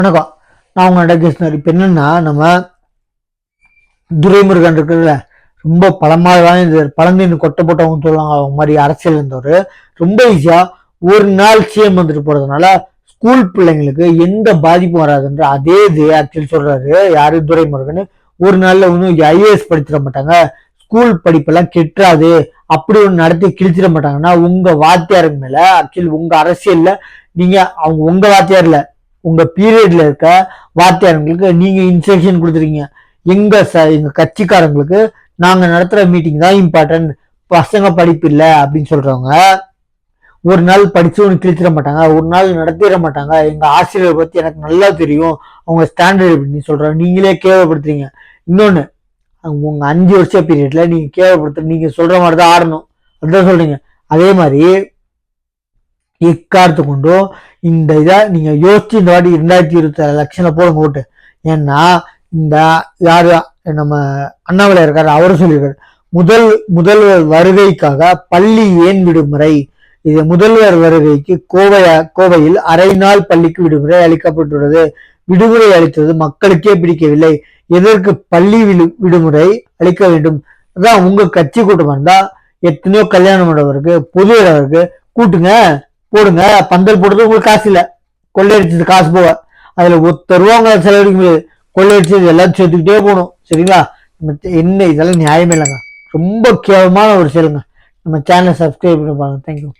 வணக்கம். நான் உங்க நடக்கிருஷ்ணர். இப்போ என்னன்னா, நம்ம துரைமுருகன் இருக்குல்ல, ரொம்ப பழமாய் வாய்ந்த பழந்தின்னு கொட்டை போட்டவங்க சொல்லுவாங்க. அவங்க மாதிரி அரசியல் இருந்தவர் ரொம்ப ஈஸியா ஒரு நாள் சிஎம் வந்துட்டு போறதுனால ஸ்கூல் பிள்ளைங்களுக்கு எந்த பாதிப்பும் வராதுன்ற அதே இது ஆக்சுவலி சொல்றாரு யாரு துரைமுருகன். ஒரு நாள்ல ஒன்றும் ஐஏஎஸ் படிச்சிட மாட்டாங்க, ஸ்கூல் படிப்பெல்லாம் கெட்டுறாது, அப்படி ஒன்று நடத்தி கிழிச்சிட மாட்டாங்கன்னா உங்க வாத்தியாருக்கு மேல ஆக்சுவலி உங்க அரசியல்ல நீங்க அவங்க உங்க வாத்தியார்ல உங்க பீரியட்ல இருக்க வாத்தியாரங்களுக்கு நீங்க இன்ஸ்ட்ரக்ஷன் கொடுத்துருக்கீங்க. எங்க கட்சிக்காரங்களுக்கு நாங்க நடத்துற மீட்டிங் தான் இம்பார்ட்டன்ட், பசங்க படிப்பு இல்லை அப்படின்னு சொல்றவங்க ஒரு நாள் படிச்சு ஒன்று கிழிச்சிட மாட்டாங்க, ஒரு நாள் நடத்திட மாட்டாங்க. எங்க ஆசிரியரை பத்தி எனக்கு நல்லா தெரியும், அவங்க ஸ்டாண்டர்ட் அப்படின்னு சொல்றாங்க. நீங்களே கேவலப்படுத்துறீங்க. இன்னொன்னு, உங்க 5 வருஷ பீரியட்ல நீங்க கேவலப்படுத்த நீங்க சொல்ற மாதிரி தான் ஆடணும், அதுதான் சொல்றீங்க. அதே மாதிரி எக்காரத்து கொண்டும் இந்த இதை நீங்க யோசிச்சு இந்த வாட்டி 2027 எலெக்ஷன்ல போடுங்க ஓட்டு. ஏன்னா இந்த யாரு நம்ம அண்ணாமலை இருக்காரு, அவரும் சொல்லியிருக்காரு முதல்வர் வருகைக்காக பள்ளி ஏன் விடுமுறை. இது முதல்வர் வருகைக்கு கோவையில் அரை நாள் பள்ளிக்கு விடுமுறை அளிக்கப்பட்டுள்ளது. விடுமுறை அளித்தது மக்களுக்கே பிடிக்கவில்லை, எதற்கு பள்ளி விடுமுறை அளிக்க வேண்டும்? அதான் உங்க கட்சி கூட்டமா இருந்தா எத்தனையோ கல்யாண மண்டபருக்கு பொது இடவருக்கு கூட்டுங்க, போடுங்க. பந்தல் போடுறது உங்களுக்கு காசு இல்லை, கொள்ளையடிச்சது காசு போக அதுல ₹1 செலவழிக்க முடியாது. கொள்ளையடிச்சது எல்லாத்தையும் சேர்த்துக்கிட்டே போகணும். சரிங்களா? என்ன இதெல்லாம் நியாயமே இல்லைங்க, ரொம்ப கேவலமான ஒரு செயலுங்க. நம்ம சேனலை சப்ஸ்கிரைப் பண்ணி பாருங்க. தேங்க்யூ.